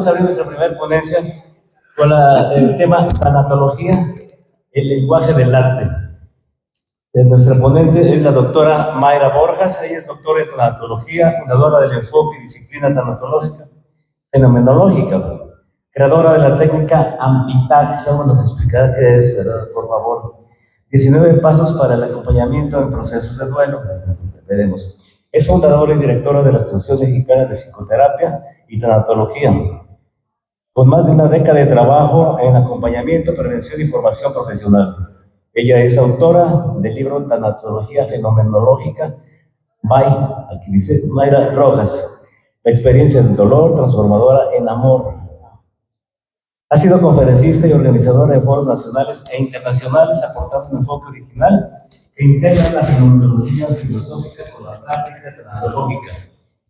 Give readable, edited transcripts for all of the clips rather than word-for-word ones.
vamos a abrir nuestra primera ponencia con el tema tanatología, el lenguaje del arte. Nuestra ponente es la doctora Mayra Borjas. Ella es doctora en tanatología, fundadora del enfoque y disciplina tanatológica fenomenológica, creadora de la técnica AMPITAC. Luego nos explicará qué es, ¿verdad? Por favor. 19 pasos para el acompañamiento en procesos de duelo. Veremos. Es fundadora y directora de la Asociación Mexicana de Psicoterapia y Tanatología, con más de una década de trabajo en acompañamiento, prevención y formación profesional. Ella es autora del libro Tanatología Fenomenológica, aquí dice, Mayra Rojas, la experiencia del dolor transformadora en amor. Ha sido conferencista y organizadora de foros nacionales e internacionales, aportando un enfoque original que integra la fenomenología filosófica con la práctica tanatológica.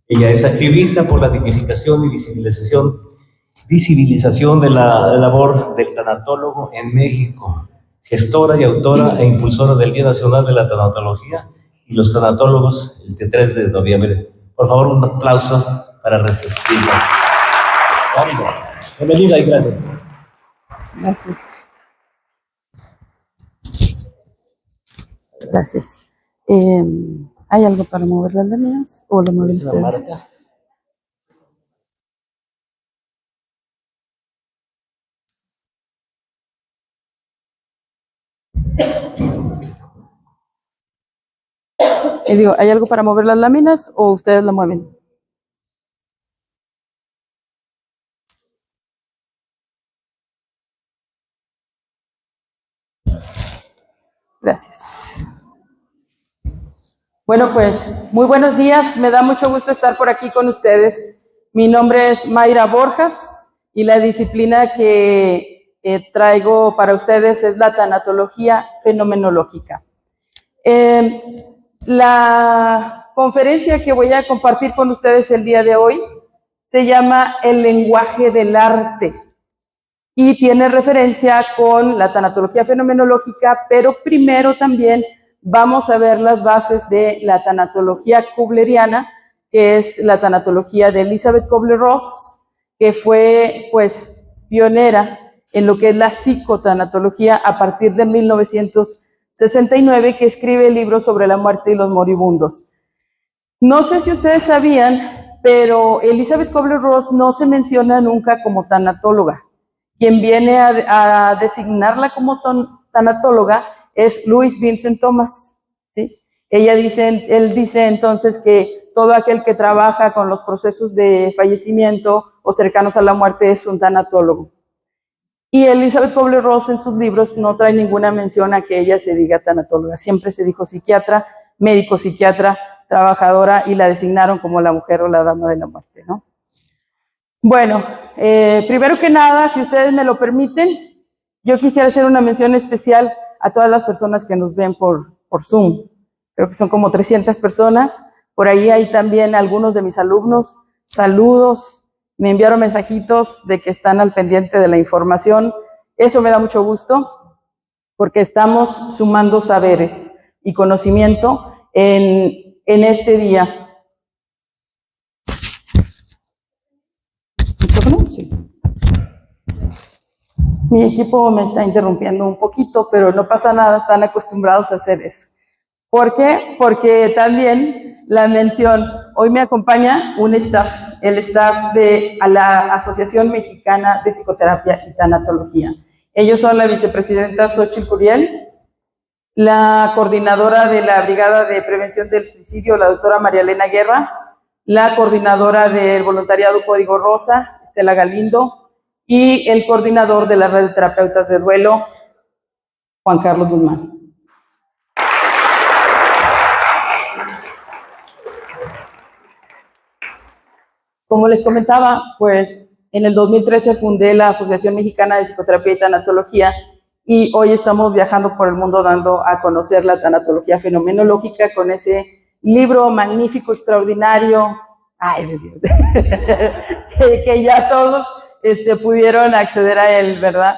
Ella es activista por la dignificación y visibilización de la labor del tanatólogo en México, gestora y autora e impulsora del Día Nacional de la Tanatología y los Tanatólogos el 3 de noviembre. Por favor, un aplauso para recibirla. Bienvenida y gracias. Gracias. Gracias. ¿Hay algo para mover las líneas o lo mueven ustedes? Marca. Y digo, ¿hay algo para mover las láminas o ustedes la mueven? Gracias. Bueno, pues, muy buenos días. Me da mucho gusto estar por aquí con ustedes. Mi nombre es Mayra Borjas y la disciplina que traigo para ustedes es la tanatología fenomenológica. La conferencia que voy a compartir con ustedes el día de hoy se llama El lenguaje del arte y tiene referencia con la tanatología fenomenológica, pero primero también vamos a ver las bases de la tanatología kubleriana, que es la tanatología de Elizabeth Kubler-Ross, que fue pues pionera en lo que es la psicotanatología a partir de 1969, que escribe el libro sobre la muerte y los moribundos. No sé si ustedes sabían, pero Elizabeth Kubler-Ross no se menciona nunca como tanatóloga. Quien viene a designarla como tanatóloga es Louis Vincent Thomas, ¿sí? Él dice entonces que todo aquel que trabaja con los procesos de fallecimiento o cercanos a la muerte es un tanatólogo. Y Elizabeth Kubler-Ross en sus libros no trae ninguna mención a que ella se diga tanatóloga. Siempre se dijo psiquiatra, médico psiquiatra, trabajadora, y la designaron como la mujer o la dama de la muerte, ¿no? Bueno, primero que nada, si ustedes me lo permiten, yo quisiera hacer una mención especial a todas las personas que nos ven por Zoom. Creo que son como 300 personas. Por ahí hay también algunos de mis alumnos. Saludos, me enviaron mensajitos de que están al pendiente de la información. Eso me da mucho gusto, porque estamos sumando saberes y conocimiento en este día. Sí. Mi equipo me está interrumpiendo un poquito, pero no pasa nada, están acostumbrados a hacer eso. ¿Por qué? Porque también la mención, hoy me acompaña un staff, el staff de la Asociación Mexicana de Psicoterapia y Tanatología. Ellos son la vicepresidenta Xochitl Curiel, la coordinadora de la Brigada de Prevención del Suicidio, la doctora María Elena Guerra, la coordinadora del voluntariado Código Rosa, Estela Galindo, y el coordinador de la red de terapeutas de duelo, Juan Carlos Guzmán. Como les comentaba, pues en el 2013 fundé la Asociación Mexicana de Psicoterapia y Tanatología, y hoy estamos viajando por el mundo dando a conocer la tanatología fenomenológica con ese libro magnífico, extraordinario, que ya todos pudieron acceder a él, ¿verdad?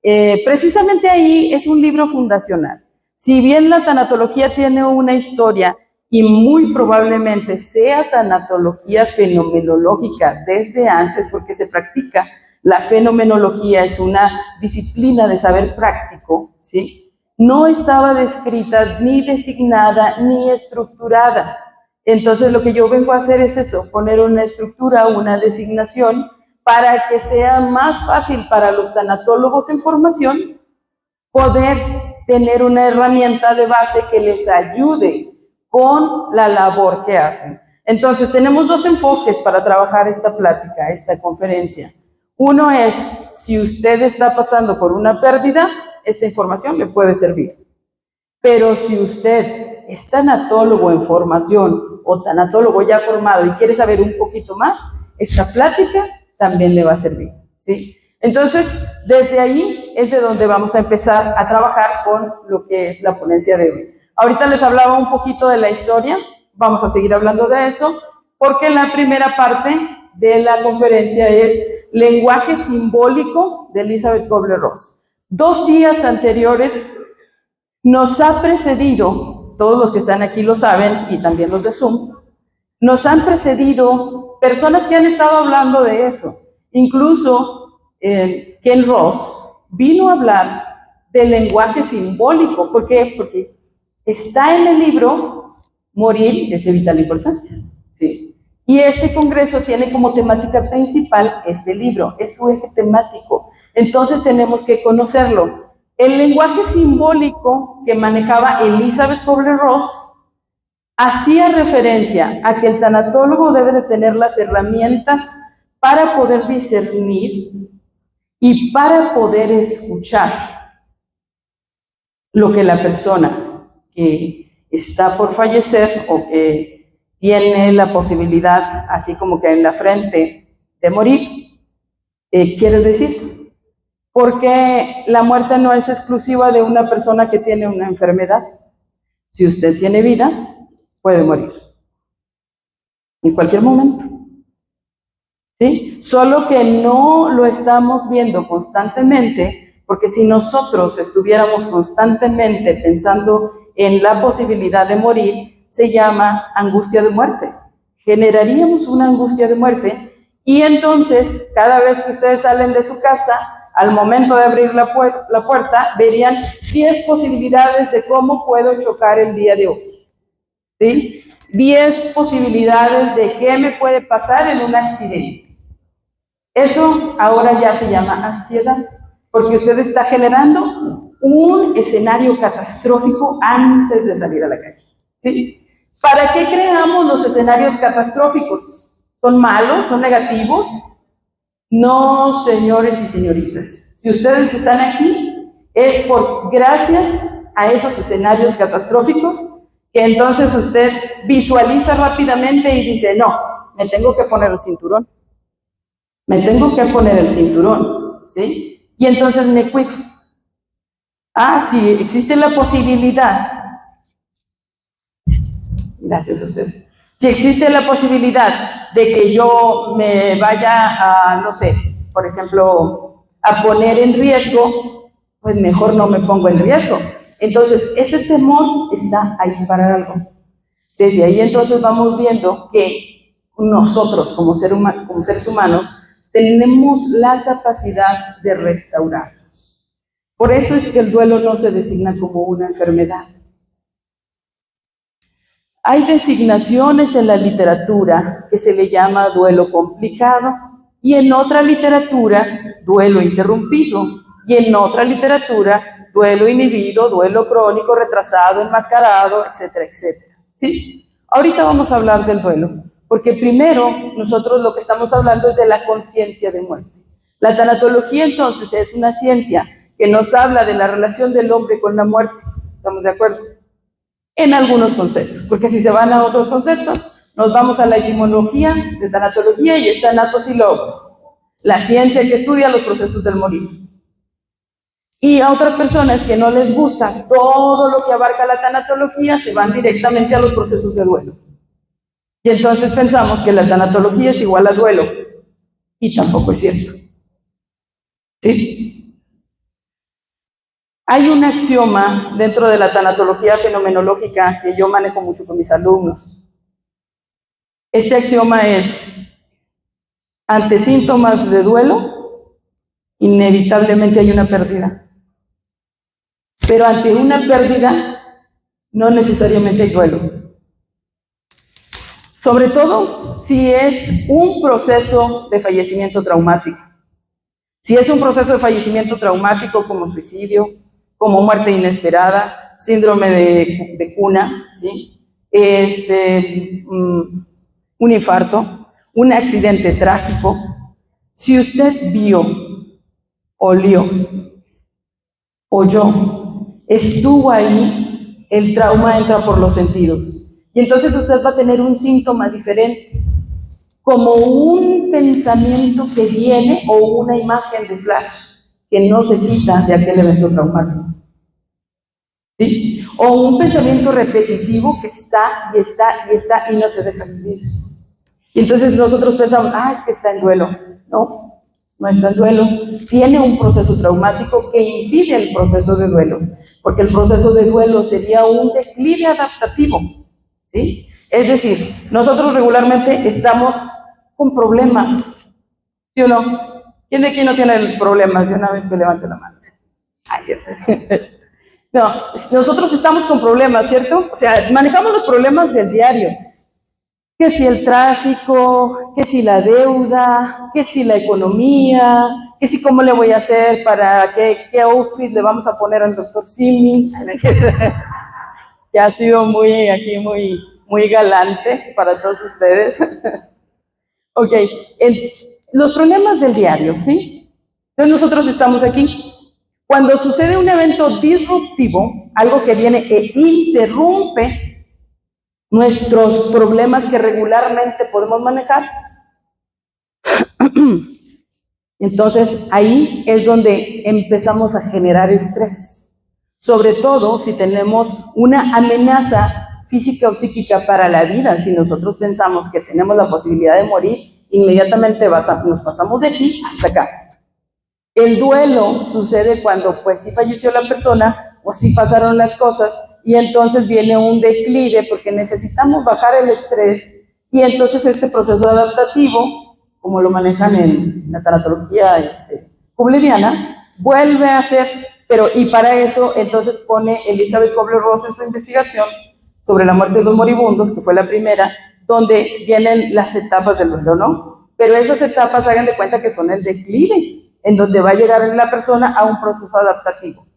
Precisamente ahí es un libro fundacional. Si bien la tanatología tiene una historia y muy probablemente sea tanatología fenomenológica desde antes, porque se practica. La fenomenología es una disciplina de saber práctico, ¿sí? No estaba descrita, ni designada, ni estructurada. Entonces lo que yo vengo a hacer es eso, poner una estructura, una designación, para que sea más fácil para los tanatólogos en formación poder tener una herramienta de base que les ayude con la labor que hacen. Entonces, tenemos dos enfoques para trabajar esta plática, esta conferencia. Uno es, si usted está pasando por una pérdida, esta información le puede servir. Pero si usted es tanatólogo en formación o tanatólogo ya formado y quiere saber un poquito más, esta plática también le va a servir, ¿sí? Entonces, desde ahí es de donde vamos a empezar a trabajar con lo que es la ponencia de hoy. Ahorita les hablaba un poquito de la historia, vamos a seguir hablando de eso, porque la primera parte de la conferencia es lenguaje simbólico de Elizabeth Kubler-Ross. 2 días anteriores nos ha precedido, todos los que están aquí lo saben, y también los de Zoom, nos han precedido personas que han estado hablando de eso. Incluso Ken Ross vino a hablar del lenguaje simbólico. ¿Por qué? Porque está en el libro Morir es de vital importancia, ¿sí? Y este congreso tiene como temática principal este libro, es su eje temático. Entonces tenemos que conocerlo. El lenguaje simbólico que manejaba Elizabeth Kubler-Ross hacía referencia a que el tanatólogo debe de tener las herramientas para poder discernir y para poder escuchar lo que la persona que está por fallecer o que tiene la posibilidad, así como que en la frente, de morir, quiere decir. Porque la muerte no es exclusiva de una persona que tiene una enfermedad. Si usted tiene vida, puede morir en cualquier momento, ¿sí? Solo que no lo estamos viendo constantemente, porque si nosotros estuviéramos constantemente pensando en la posibilidad de morir, se llama angustia de muerte. Generaríamos una angustia de muerte y entonces cada vez que ustedes salen de su casa, al momento de abrir la puerta, verían 10 posibilidades de cómo puedo chocar el día de hoy, ¿sí? 10 posibilidades de qué me puede pasar en un accidente. Eso ahora ya se llama ansiedad, porque usted está generando un escenario catastrófico antes de salir a la calle, ¿sí? ¿Para qué creamos los escenarios catastróficos? ¿Son malos? ¿Son negativos? No, señores y señoritas. Si ustedes están aquí, es gracias a esos escenarios catastróficos que entonces usted visualiza rápidamente y dice, no, me tengo que poner el cinturón. Me tengo que poner el cinturón, ¿sí? Y entonces me cuido. Ah, sí, existe la posibilidad. Gracias a ustedes. Si existe la posibilidad de que yo me vaya a, no sé, por ejemplo, a poner en riesgo, pues mejor no me pongo en riesgo. Entonces, ese temor está ahí para algo. Desde ahí entonces vamos viendo que nosotros como seres humanos tenemos la capacidad de restaurarnos. Por eso es que el duelo no se designa como una enfermedad. Hay designaciones en la literatura que se le llama duelo complicado y en otra literatura duelo interrumpido y en otra literatura duelo inhibido, duelo crónico, retrasado, enmascarado, etcétera, etcétera, ¿sí? Ahorita vamos a hablar del duelo, porque primero nosotros lo que estamos hablando es de la conciencia de muerte. La tanatología entonces es una ciencia que nos habla de la relación del hombre con la muerte, ¿estamos de acuerdo? En algunos conceptos, porque si se van a otros conceptos, nos vamos a la etimología de tanatología y está Thanatos y Logos, la ciencia que estudia los procesos del morir. Y a otras personas que no les gusta todo lo que abarca la tanatología, se van directamente a los procesos de duelo. Y entonces pensamos que la tanatología es igual a duelo, y tampoco es cierto. ¿Sí? Hay un axioma dentro de la tanatología fenomenológica que yo manejo mucho con mis alumnos. Este axioma es: ante síntomas de duelo, inevitablemente hay una pérdida. Pero ante una pérdida, no necesariamente hay duelo. Sobre todo si es un proceso de fallecimiento traumático. Si es un proceso de fallecimiento traumático como suicidio, como muerte inesperada, síndrome de cuna, ¿sí? Un infarto, un accidente trágico. Si usted vio, olió, oyó, estuvo ahí, el trauma entra por los sentidos. Y entonces usted va a tener un síntoma diferente, como un pensamiento que viene o una imagen de flash que no se quita de aquel evento traumático. ¿Sí? O un pensamiento repetitivo que está y está y está y no te deja vivir. Y entonces nosotros pensamos, es que está en duelo. No, no está en duelo. Tiene un proceso traumático que impide el proceso de duelo, porque el proceso de duelo sería un declive adaptativo, ¿sí? Es decir, nosotros regularmente estamos con problemas, ¿sí o no? ¿Quién de aquí no tiene problemas? De una vez que levante la mano. Cierto. No, nosotros estamos con problemas, ¿cierto? O sea, manejamos los problemas del diario. Que si el tráfico, que si la deuda, que si la economía, que si cómo le voy a hacer para qué outfit le vamos a poner al doctor Simi, que ha sido muy galante para todos ustedes. Ok, los problemas del diario, ¿sí? Entonces nosotros estamos aquí. Cuando sucede un evento disruptivo, algo que viene e interrumpe nuestros problemas que regularmente podemos manejar, entonces ahí es donde empezamos a generar estrés. Sobre todo si tenemos una amenaza física o psíquica para la vida. Si nosotros pensamos que tenemos la posibilidad de morir, inmediatamente nos pasamos de aquí hasta acá. El duelo sucede cuando pues sí falleció la persona o sí pasaron las cosas y entonces viene un declive porque necesitamos bajar el estrés y entonces este proceso adaptativo, como lo manejan en la tanatología kubleriana, vuelve a ser, y para eso entonces pone Elizabeth Kubler-Ross en su investigación sobre la muerte de los moribundos, que fue la primera, donde vienen las etapas del duelo, ¿no? Pero esas etapas hagan de cuenta que son el declive, en donde va a llegar la persona a un proceso adaptativo,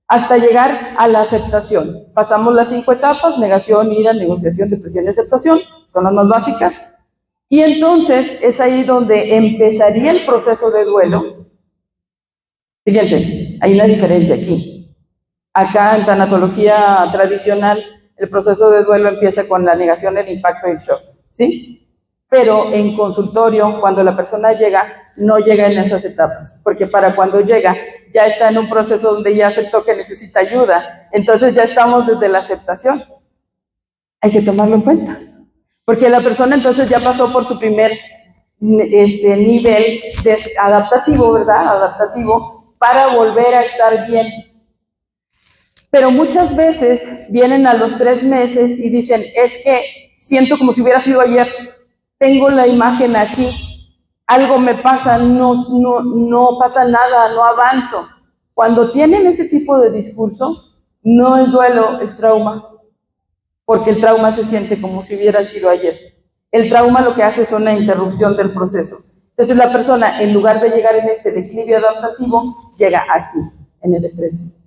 hasta llegar a la aceptación. Pasamos las 5 etapas: negación, ira, negociación, depresión y aceptación, son las más básicas, y entonces es ahí donde empezaría el proceso de duelo. Fíjense, hay una diferencia aquí. Acá en tanatología tradicional, el proceso de duelo empieza con la negación, el impacto y el shock, ¿sí? Pero en consultorio, cuando la persona llega, no llega en esas etapas, porque para cuando llega, ya está en un proceso donde ya aceptó que necesita ayuda, entonces ya estamos desde la aceptación. Hay que tomarlo en cuenta, porque la persona entonces ya pasó por su primer nivel adaptativo, ¿verdad? Adaptativo, para volver a estar bien. Pero muchas veces vienen a los 3 meses y dicen, es que siento como si hubiera sido ayer. Tengo la imagen aquí, algo me pasa, no pasa nada, no avanzo. Cuando tienen ese tipo de discurso, no es duelo, es trauma, porque el trauma se siente como si hubiera sido ayer. El trauma lo que hace es una interrupción del proceso. Entonces la persona, en lugar de llegar en este declive adaptativo, llega aquí, en el estrés.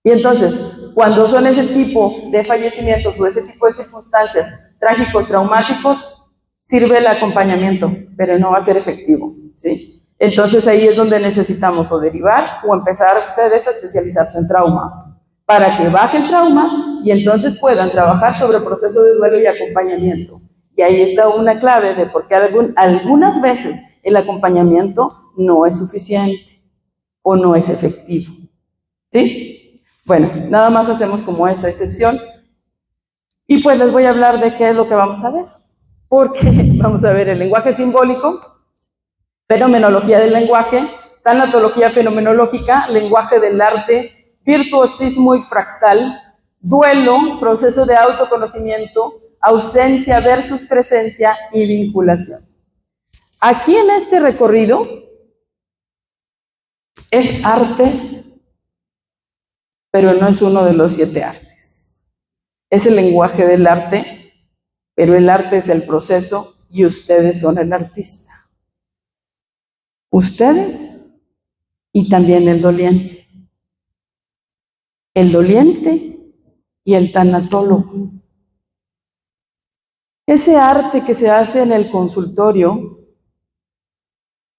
Y entonces, cuando son ese tipo de fallecimientos o ese tipo de circunstancias trágicos, traumáticos, sirve el acompañamiento, pero no va a ser efectivo, ¿sí? Entonces ahí es donde necesitamos o derivar o empezar ustedes a especializarse en trauma, para que baje el trauma y entonces puedan trabajar sobre el proceso de duelo y acompañamiento. Y ahí está una clave de por qué algunas veces el acompañamiento no es suficiente o no es efectivo, ¿sí? Bueno, nada más hacemos como esa excepción y pues les voy a hablar de qué es lo que vamos a ver. Porque vamos a ver el lenguaje simbólico, fenomenología del lenguaje, tanatología fenomenológica, lenguaje del arte virtuosismo y fractal, duelo, proceso de autoconocimiento, ausencia versus presencia y vinculación. Aquí en este recorrido es arte, pero no es uno de los 7 artes. Es el lenguaje del arte, pero el arte es el proceso y ustedes son el artista. Ustedes y también el doliente. El doliente y el tanatólogo. Ese arte que se hace en el consultorio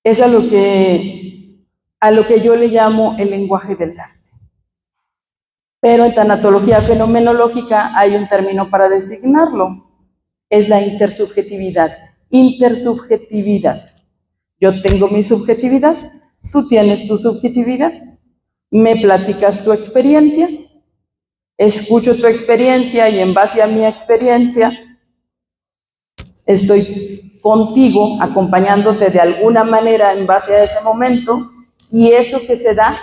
es a lo que yo le llamo el lenguaje del arte. Pero en tanatología fenomenológica hay un término para designarlo. Es la intersubjetividad. Intersubjetividad. Yo tengo mi subjetividad, tú tienes tu subjetividad, me platicas tu experiencia, escucho tu experiencia y en base a mi experiencia estoy contigo, acompañándote de alguna manera en base a ese momento, y eso que se da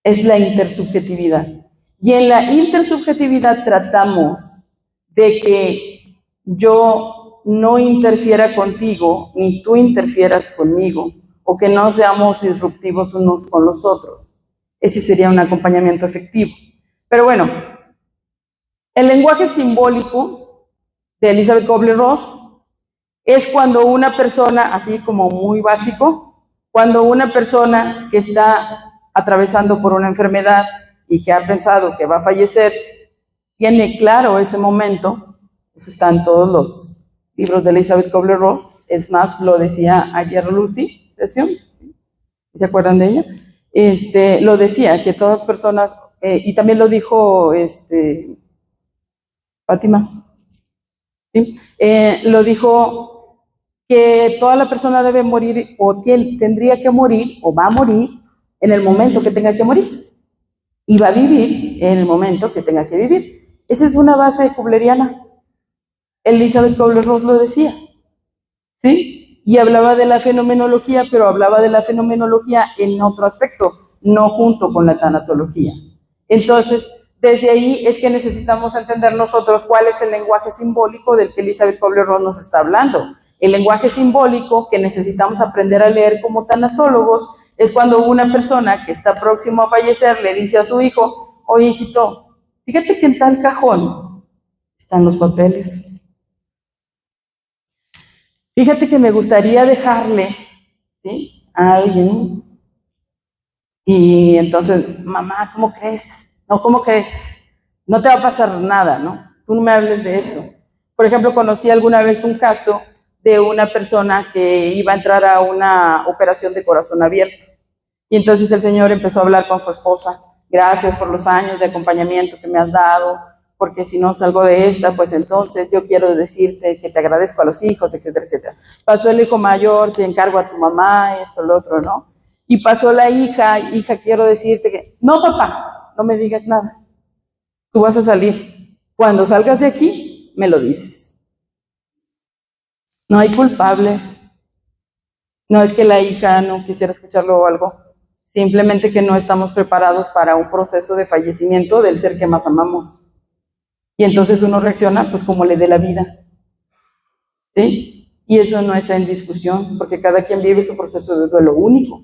es la intersubjetividad. Y en la intersubjetividad tratamos de que yo no interfiera contigo, ni tú interfieras conmigo, o que no seamos disruptivos unos con los otros. Ese sería un acompañamiento efectivo. Pero bueno, el lenguaje simbólico de Elizabeth Kubler-Ross es cuando una persona, así como muy básico, cuando una persona que está atravesando por una enfermedad y que ha pensado que va a fallecer, tiene claro ese momento. Eso está en todos los libros de Elizabeth Kubler-Ross. Es más, lo decía ayer Lucy Sessions, ¿se acuerdan de ella? Lo decía, que todas personas, y también lo dijo Fátima, ¿sí? Lo dijo que toda la persona debe morir, o tendría que morir, o va a morir en el momento que tenga que morir, y va a vivir en el momento que tenga que vivir. Esa es una base kubleriana. Elizabeth Kubler-Ross lo decía, ¿sí? Y hablaba de la fenomenología, pero hablaba de la fenomenología en otro aspecto, no junto con la tanatología. Entonces, desde ahí es que necesitamos entender nosotros cuál es el lenguaje simbólico del que Elizabeth Kubler-Ross nos está hablando. El lenguaje simbólico que necesitamos aprender a leer como tanatólogos es cuando una persona que está próximo a fallecer le dice a su hijo: oye, hijito, fíjate que en tal cajón están los papeles. Fíjate que me gustaría dejarle, ¿sí?, a alguien. Y entonces, mamá, ¿cómo crees? No, ¿cómo crees? No te va a pasar nada, ¿no? Tú no me hables de eso. Por ejemplo, conocí alguna vez un caso de una persona que iba a entrar a una operación de corazón abierto. Y entonces el señor empezó a hablar con su esposa: gracias por los años de acompañamiento que me has dado, porque si no salgo de esta, pues entonces yo quiero decirte que te agradezco a los hijos, etcétera, etcétera. Pasó el hijo mayor: te encargo a tu mamá, esto, lo otro, ¿no? Y pasó la hija: hija, quiero decirte que... no, papá, no me digas nada. Tú vas a salir. Cuando salgas de aquí, me lo dices. No hay culpables. No es que la hija no quisiera escucharlo o algo. Simplemente que no estamos preparados para un proceso de fallecimiento del ser que más amamos. Y entonces uno reacciona pues como le dé la vida, ¿sí? Y eso no está en discusión, porque cada quien vive su proceso de duelo único.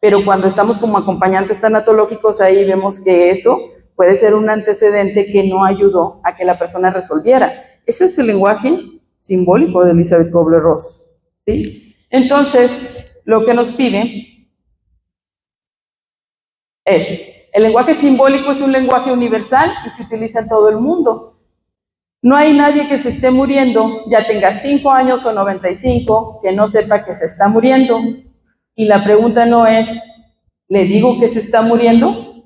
Pero cuando estamos como acompañantes tanatológicos, ahí vemos que eso puede ser un antecedente que no ayudó a que la persona resolviera. Eso es el lenguaje simbólico de Elizabeth Kubler-Ross, ¿sí? Entonces, lo que nos pide es: el lenguaje simbólico es un lenguaje universal y se utiliza en todo el mundo. No hay nadie que se esté muriendo, ya tenga 5 años o 95, que no sepa que se está muriendo. Y la pregunta no es: ¿le digo que se está muriendo?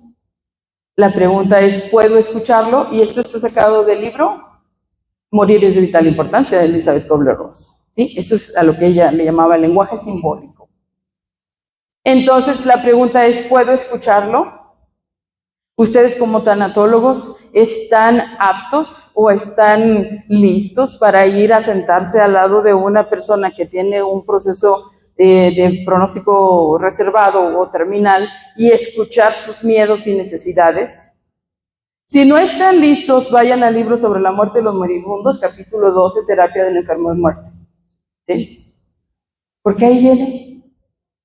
La pregunta es: ¿puedo escucharlo? Y esto está sacado del libro Morir es de vital importancia, de Elizabeth Kubler-Ross, ¿sí? Esto es a lo que ella le llamaba el lenguaje simbólico. Entonces la pregunta es: ¿puedo escucharlo? ¿Ustedes como tanatólogos están aptos o están listos para ir a sentarse al lado de una persona que tiene un proceso de pronóstico reservado o terminal y escuchar sus miedos y necesidades. Si no están listos, vayan al libro sobre la muerte de los moribundos, capítulo 12, terapia del enfermo de muerte. ¿Sí? Porque ahí viene,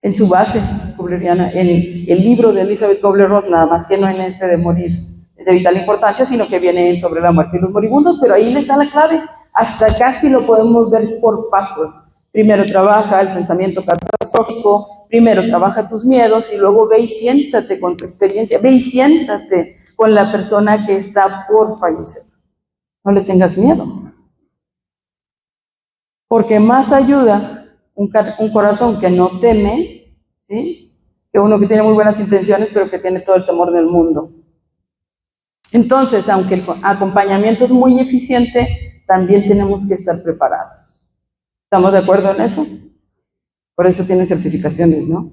en su base kubleriana, en el libro de Elizabeth Kubler-Ross, nada más que no en este de morir es de vital importancia, sino que viene sobre la muerte de los moribundos, pero ahí le está la clave. Hasta casi lo podemos ver por pasos. Primero trabaja el pensamiento catastrófico, primero trabaja tus miedos y luego ve y siéntate con tu experiencia, ve y siéntate con la persona que está por fallecer. No le tengas miedo. Porque más ayuda un corazón que no teme, ¿sí?, que uno que tiene muy buenas intenciones, pero que tiene todo el temor del mundo. Entonces, aunque el acompañamiento es muy eficiente, también tenemos que estar preparados. ¿Estamos de acuerdo en eso? Por eso tienen certificaciones, ¿no?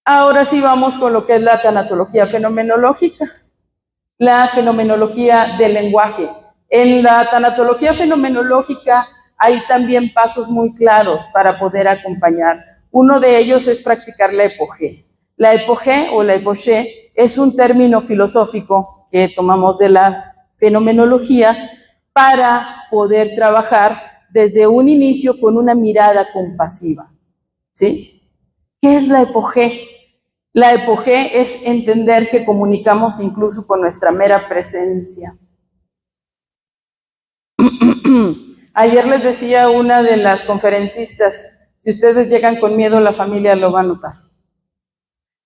Ahora sí vamos con lo que es la tanatología fenomenológica, la fenomenología del lenguaje. En la tanatología fenomenológica hay también pasos muy claros para poder acompañar. Uno de ellos es practicar la epogé. La epogé o la epogé es un término filosófico que tomamos de la fenomenología para poder trabajar desde un inicio con una mirada compasiva, ¿sí? ¿Qué es la epogé? La epogé es entender que comunicamos incluso con nuestra mera presencia. Ayer les decía una de las conferencistas, si ustedes llegan con miedo, la familia lo va a notar.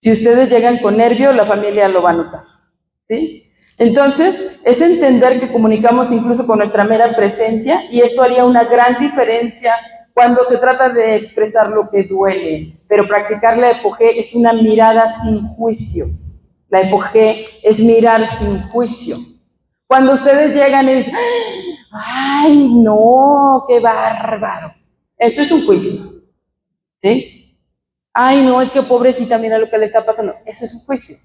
Si ustedes llegan con nervio, la familia lo va a notar, ¿sí? Entonces, es entender que comunicamos incluso con nuestra mera presencia y esto haría una gran diferencia cuando se trata de expresar lo que duele. Pero practicar la epogé es una mirada sin juicio. La epogé es mirar sin juicio. Cuando ustedes llegan y dicen, ¡ay, no, qué bárbaro! Eso es un juicio, ¿sí? ¡Ay, no, es que pobrecita, mira lo que le está pasando! Eso es un juicio.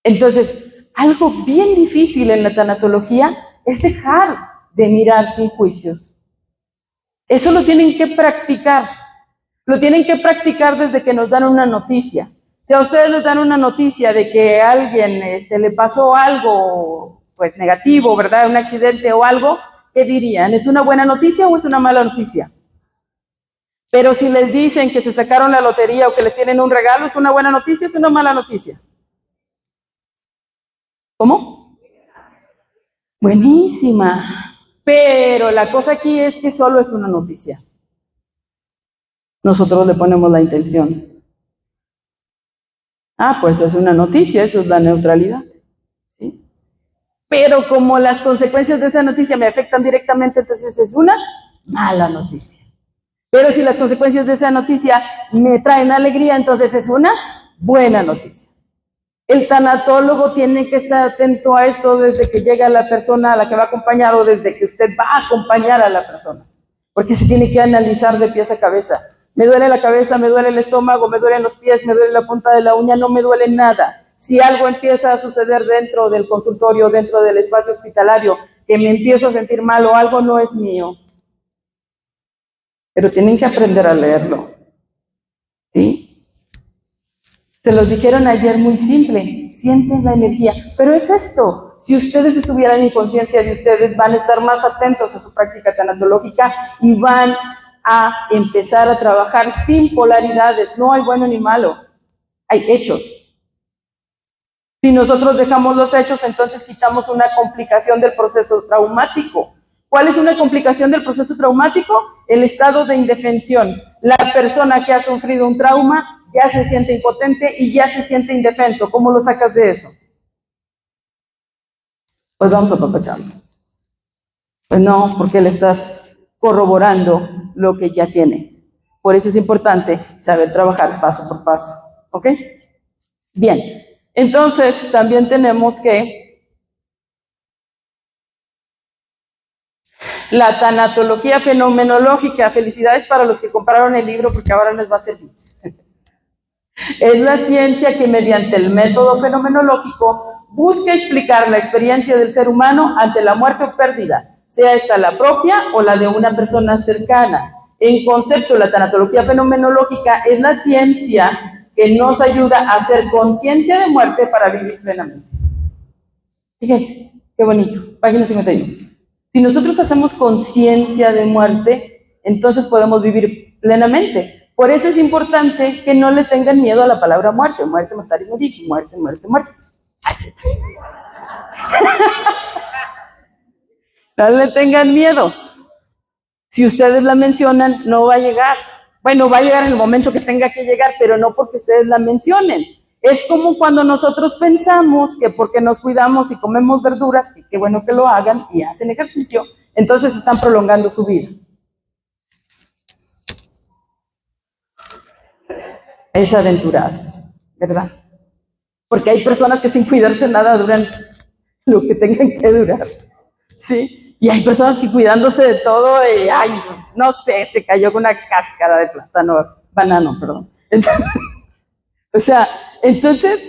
Entonces, algo bien difícil en la tanatología es dejar de mirar sin juicios. Eso lo tienen que practicar. Lo tienen que practicar desde que nos dan una noticia. Si a ustedes les dan una noticia de que a alguien le pasó algo pues negativo, ¿verdad? Un accidente o algo, ¿qué dirían? ¿Es una buena noticia o es una mala noticia? Pero si les dicen que se sacaron la lotería o que les tienen un regalo, ¿es una buena noticia o es una mala noticia? ¿Cómo? Buenísima. Pero la cosa aquí es que solo es una noticia. Nosotros le ponemos la intención. Ah, pues es una noticia, eso es la neutralidad. ¿Sí? Pero como las consecuencias de esa noticia me afectan directamente, entonces es una mala noticia. Pero si las consecuencias de esa noticia me traen alegría, entonces es una buena noticia. El tanatólogo tiene que estar atento a esto desde que llega la persona a la que va a acompañar o desde que usted va a acompañar a la persona. Porque se tiene que analizar de pies a cabeza. Me duele la cabeza, me duele el estómago, me duelen los pies, me duele la punta de la uña, no me duele nada. Si algo empieza a suceder dentro del consultorio, dentro del espacio hospitalario, que me empiezo a sentir mal o algo no es mío. Pero tienen que aprender a leerlo. ¿Sí? Se los dijeron ayer muy simple, sienten la energía. Pero es esto, si ustedes estuvieran en conciencia de ustedes, van a estar más atentos a su práctica tanatológica y van a empezar a trabajar sin polaridades. No hay bueno ni malo, hay hechos. Si nosotros dejamos los hechos, entonces quitamos una complicación del proceso traumático. ¿Cuál es una complicación del proceso traumático? El estado de indefensión. La persona que ha sufrido un trauma ya se siente impotente y ya se siente indefenso. ¿Cómo lo sacas de eso? Pues vamos a apapacharlo. Pues no, porque le estás corroborando lo que ya tiene. Por eso es importante saber trabajar paso por paso. ¿Ok? Bien, entonces también tenemos que la tanatología fenomenológica, felicidades para los que compraron el libro porque ahora les va a servir. Es la ciencia que mediante el método fenomenológico busca explicar la experiencia del ser humano ante la muerte o pérdida, sea esta la propia o la de una persona cercana. En concepto, la tanatología fenomenológica es la ciencia que nos ayuda a hacer conciencia de muerte para vivir plenamente. Fíjense, qué bonito, página 51. Si nosotros hacemos conciencia de muerte, entonces podemos vivir plenamente. Por eso es importante que no le tengan miedo a la palabra muerte. Muerte, matar y morir. Muerte, muerte, muerte. No le tengan miedo. Si ustedes la mencionan, no va a llegar. Bueno, va a llegar en el momento que tenga que llegar, pero no porque ustedes la mencionen. Es como cuando nosotros pensamos que porque nos cuidamos y comemos verduras, que qué bueno que lo hagan y hacen ejercicio, entonces están prolongando su vida. Es aventurado, ¿verdad? Porque hay personas que sin cuidarse nada duran lo que tengan que durar, ¿sí? Y hay personas que cuidándose de todo, ay, no sé, se cayó con una cáscara de banano, perdón. Entonces,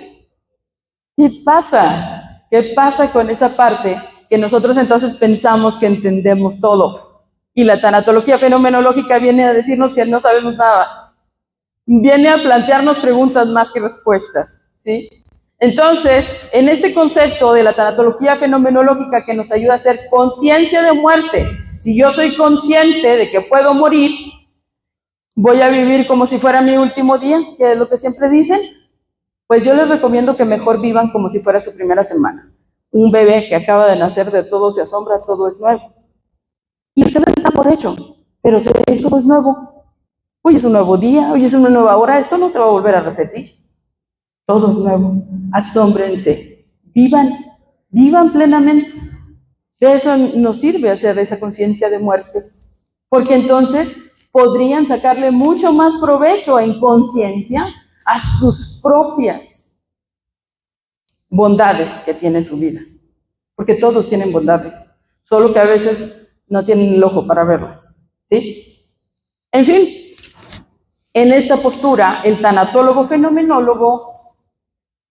¿qué pasa? ¿Qué pasa con esa parte que nosotros entonces pensamos que entendemos todo? Y la tanatología fenomenológica viene a decirnos que no sabemos nada. Viene a plantearnos preguntas más que respuestas, ¿sí? Entonces, en este concepto de la tanatología fenomenológica que nos ayuda a hacer conciencia de muerte, si yo soy consciente de que puedo morir, voy a vivir como si fuera mi último día, que es lo que siempre dicen, pues yo les recomiendo que mejor vivan como si fuera su primera semana. Un bebé que acaba de nacer, de todo se asombra, todo es nuevo. Y ustedes están por hecho, pero todo es nuevo. Hoy es un nuevo día, hoy es una nueva hora, esto no se va a volver a repetir. Todo es nuevo, asómbrense, vivan plenamente. De eso nos sirve hacer esa conciencia de muerte, porque entonces podrían sacarle mucho más provecho en conciencia a sus propias bondades que tiene su vida, porque todos tienen bondades, solo que a veces no tienen el ojo para verlas, ¿sí? En fin, en esta postura, el tanatólogo fenomenólogo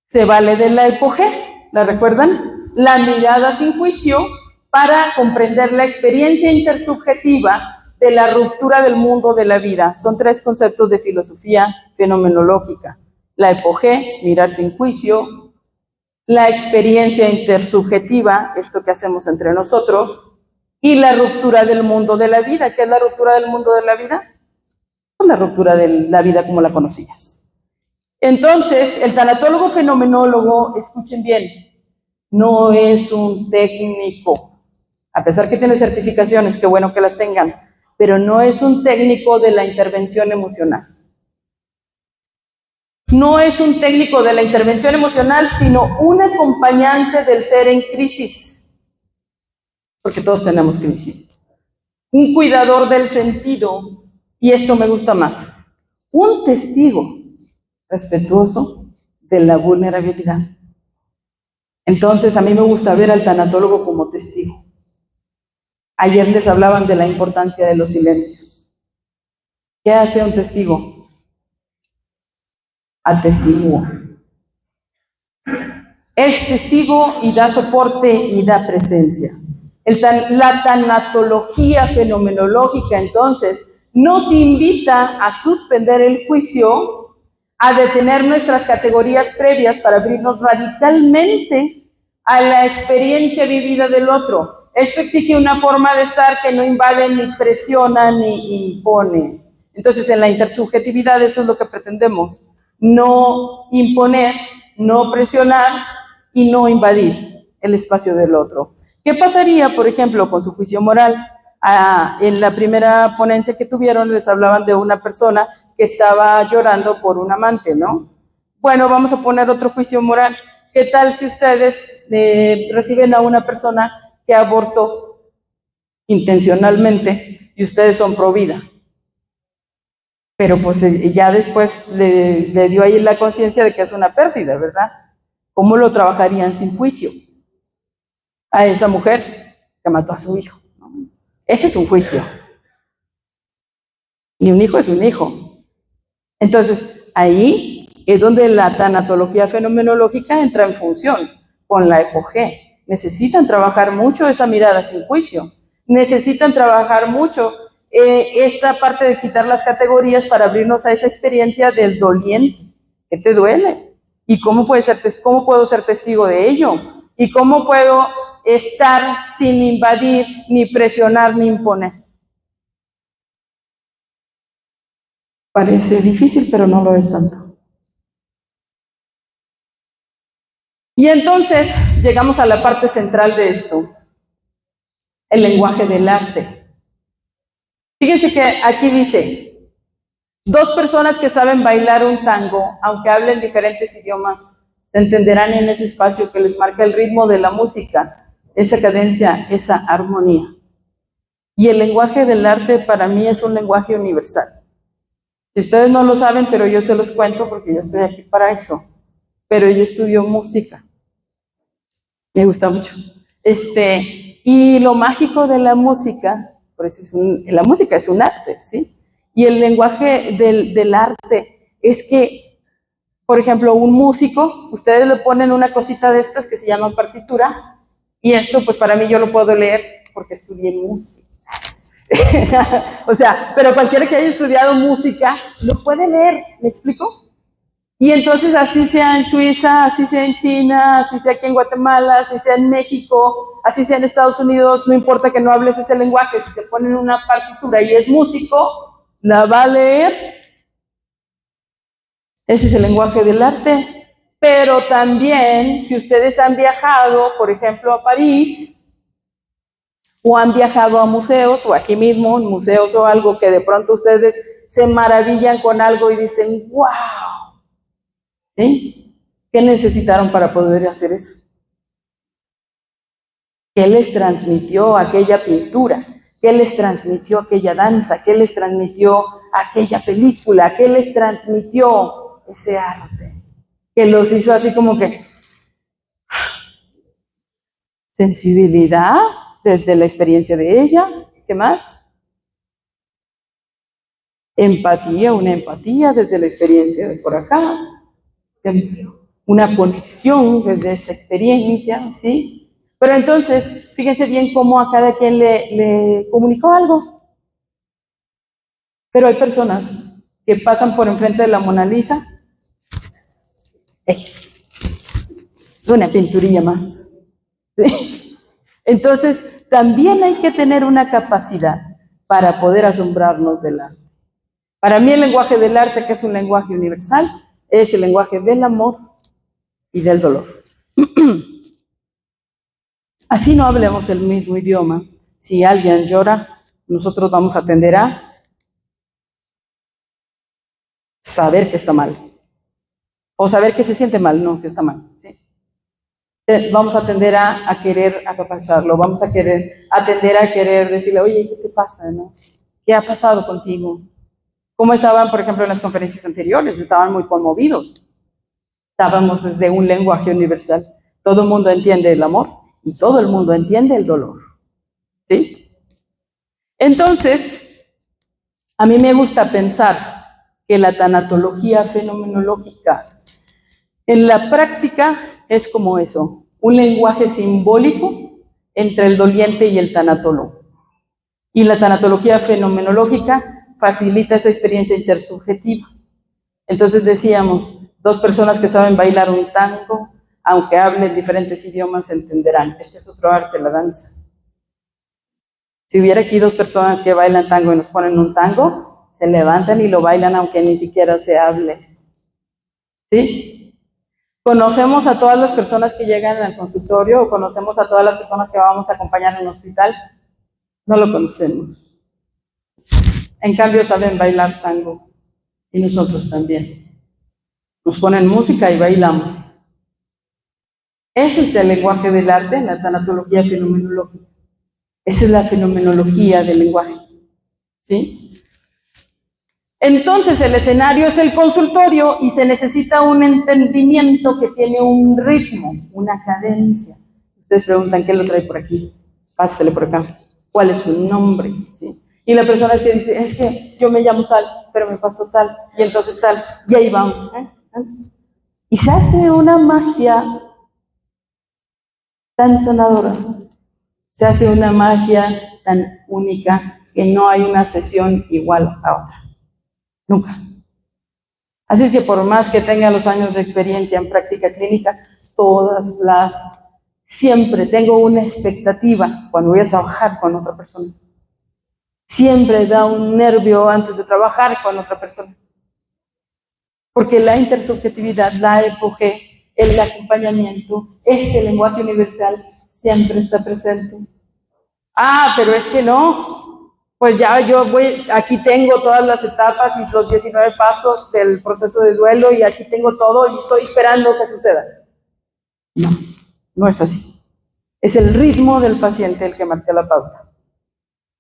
se vale de la epogé, ¿la recuerdan? La mirada sin juicio para comprender la experiencia intersubjetiva de la ruptura del mundo de la vida. Son 3 conceptos de filosofía fenomenológica. La epogé, mirar sin juicio, la experiencia intersubjetiva, esto que hacemos entre nosotros, y la ruptura del mundo de la vida. ¿Qué es la ruptura del mundo de la vida? La ruptura de la vida como la conocías. Entonces, el tanatólogo fenomenólogo, escuchen bien, no es un técnico, a pesar que tiene certificaciones, qué bueno que las tengan, pero no es un técnico de la intervención emocional. No es un técnico de la intervención emocional, sino un acompañante del ser en crisis, porque todos tenemos crisis. Un cuidador del sentido, y esto me gusta más, un testigo respetuoso de la vulnerabilidad. Entonces, a mí me gusta ver al tanatólogo como testigo. Ayer les hablaban de la importancia de los silencios. ¿Qué hace un testigo? Atestigua. Es testigo y da soporte y da presencia. La tanatología fenomenológica, entonces, nos invita a suspender el juicio, a detener nuestras categorías previas para abrirnos radicalmente a la experiencia vivida del otro. Esto exige una forma de estar que no invade, ni presiona, ni impone. Entonces, en la intersubjetividad eso es lo que pretendemos. No imponer, no presionar y no invadir el espacio del otro. ¿Qué pasaría, por ejemplo, con su juicio moral? En la primera ponencia que tuvieron les hablaban de una persona que estaba llorando por un amante, ¿no? Bueno, vamos a poner otro juicio moral. ¿Qué tal si ustedes reciben a una persona que abortó intencionalmente y ustedes son pro vida? Pero pues ya después le dio ahí la conciencia de que es una pérdida, ¿verdad? ¿Cómo lo trabajarían sin juicio a esa mujer que mató a su hijo? Ese es un juicio. Y un hijo es un hijo. Entonces, ahí es donde la tanatología fenomenológica entra en función con la epogé. Necesitan trabajar mucho esa mirada sin juicio. necesitan trabajar mucho esta parte de quitar las categorías para abrirnos a esa experiencia del doliente. ¿Qué te duele? ¿Y cómo puedo ser testigo de ello? ¿Y cómo puedo estar sin invadir, ni presionar, ni imponer? Parece difícil, pero no lo es tanto. Y entonces llegamos a la parte central de esto, el lenguaje del arte. Fíjense que aquí dice, 2 personas que saben bailar un tango, aunque hablen diferentes idiomas, se entenderán en ese espacio que les marca el ritmo de la música, esa cadencia, esa armonía. Y el lenguaje del arte para mí es un lenguaje universal. Si ustedes no lo saben, pero yo se los cuento porque yo estoy aquí para eso. Pero yo estudio música. Me gusta mucho. Y lo mágico de la música, por eso la música es un arte, ¿sí? Y el lenguaje del arte es que, por ejemplo, un músico, ustedes le ponen una cosita de estas que se llaman partitura, y esto, pues para mí yo lo puedo leer porque estudié música. O sea, pero cualquiera que haya estudiado música lo puede leer, ¿me explico? Y entonces así sea en Suiza, así sea en China, así sea aquí en Guatemala, así sea en México, así sea en Estados Unidos, no importa que no hables ese lenguaje, si te ponen una partitura y es músico, la va a leer. Ese es el lenguaje del arte. Pero también, si ustedes han viajado, por ejemplo, a París, o han viajado a museos, o aquí mismo, en museos o algo, que de pronto ustedes se maravillan con algo y dicen, ¡wow! ¿Sí? ¿Qué necesitaron para poder hacer eso? ¿Qué les transmitió aquella pintura? ¿Qué les transmitió aquella danza? ¿Qué les transmitió aquella película? ¿Qué les transmitió ese arte? Que los hizo así como que sensibilidad desde la experiencia de ella. ¿Qué más? Empatía, una empatía desde la experiencia de por acá. Una conexión desde esta experiencia, ¿sí? Pero entonces, fíjense bien cómo a cada quien le comunicó algo. Pero hay personas que pasan por enfrente de la Mona Lisa, una pinturilla más, ¿sí? Entonces, también hay que tener una capacidad para poder asombrarnos del arte. Para mí el lenguaje del arte, que es un lenguaje universal, es el lenguaje del amor y del dolor. Así no hablemos el mismo idioma. Si alguien llora, nosotros vamos a tender a saber que está mal. O saber que se siente mal, no, que está mal. ¿Sí? Vamos a tender a querer apapacharlo, vamos a tender a querer decirle, oye, ¿qué te pasa? ¿No? ¿Qué ha pasado contigo? ¿Cómo estaban, por ejemplo, en las conferencias anteriores? Estaban muy conmovidos. Estábamos desde un lenguaje universal. Todo el mundo entiende el amor y todo el mundo entiende el dolor. ¿Sí? Entonces, a mí me gusta pensar que la tanatología fenomenológica en la práctica es como eso, un lenguaje simbólico entre el doliente y el tanatólogo. Y la tanatología fenomenológica facilita esa experiencia intersubjetiva. Entonces decíamos, 2 personas que saben bailar un tango, aunque hablen diferentes idiomas, se entenderán. Este es otro arte, la danza. Si hubiera aquí 2 personas que bailan tango y nos ponen un tango, se levantan y lo bailan aunque ni siquiera se hable. ¿Sí? ¿Conocemos a todas las personas que llegan al consultorio o conocemos a todas las personas que vamos a acompañar en el hospital? No lo conocemos. En cambio saben bailar tango y nosotros también. Nos ponen música y bailamos. Ese es el lenguaje del arte, la tanatología fenomenológica. Esa es la fenomenología del lenguaje. ¿Sí? Entonces el escenario es el consultorio y se necesita un entendimiento que tiene un ritmo, una cadencia. Ustedes preguntan, ¿qué lo trae por aquí? Pásale por acá. ¿Cuál es su nombre? ¿Sí? Y la persona que dice, es que yo me llamo tal, pero me pasó tal, y entonces tal, y ahí vamos. Y se hace una magia tan sanadora, se hace una magia tan única que no hay una sesión igual a otra. Nunca. Así es que por más que tenga los años de experiencia en práctica clínica, siempre tengo una expectativa cuando voy a trabajar con otra persona. Siempre da un nervio antes de trabajar con otra persona. Porque la intersubjetividad, la empuje, el acompañamiento, ese lenguaje universal siempre está presente. Ah, pero es que no. Pues ya aquí tengo todas las etapas y los 19 pasos del proceso de duelo y aquí tengo todo y estoy esperando que suceda. No, no es así. Es el ritmo del paciente el que marca la pauta.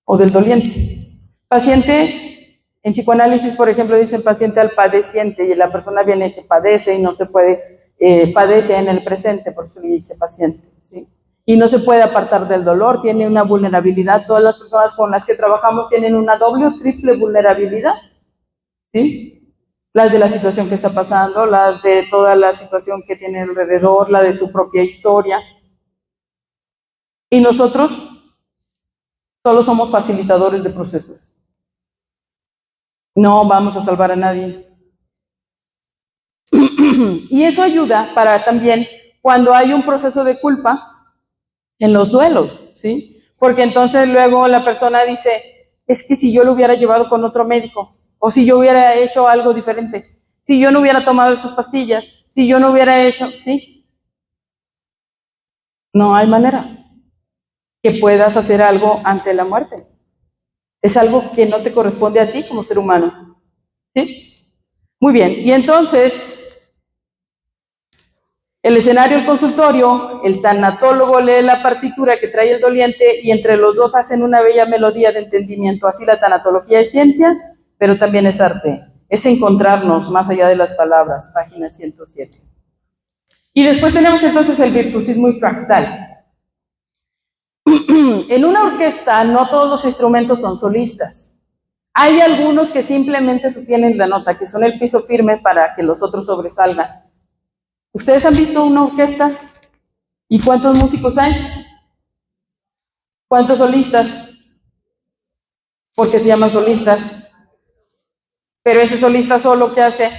O del doliente. Paciente, en psicoanálisis, por ejemplo, dicen paciente al padeciente y la persona viene que padece y no se puede, padece en el presente, por eso le dice paciente, ¿sí? Y no se puede apartar del dolor, tiene una vulnerabilidad. Todas las personas con las que trabajamos tienen una doble o triple vulnerabilidad, ¿sí? Las de la situación que está pasando, las de toda la situación que tiene alrededor, la de su propia historia. Y nosotros solo somos facilitadores de procesos. No vamos a salvar a nadie. Y eso ayuda para también cuando hay un proceso de culpa en los duelos, ¿sí? Porque entonces luego la persona dice, es que si yo lo hubiera llevado con otro médico, o si yo hubiera hecho algo diferente, si yo no hubiera tomado estas pastillas, si yo no hubiera hecho, ¿sí? No hay manera que puedas hacer algo ante la muerte. Es algo que no te corresponde a ti como ser humano, ¿sí? Muy bien, y entonces el escenario, el consultorio, el tanatólogo lee la partitura que trae el doliente y entre los dos hacen una bella melodía de entendimiento. Así la tanatología es ciencia, pero también es arte. Es encontrarnos más allá de las palabras, página 107. Y después tenemos entonces el virtuosismo y fractal. En una orquesta no todos los instrumentos son solistas. Hay algunos que simplemente sostienen la nota, que son el piso firme para que los otros sobresalgan. ¿Ustedes han visto una orquesta? ¿Y cuántos músicos hay? ¿Cuántos solistas? Porque se llaman solistas. Pero ese solista solo, ¿qué hace?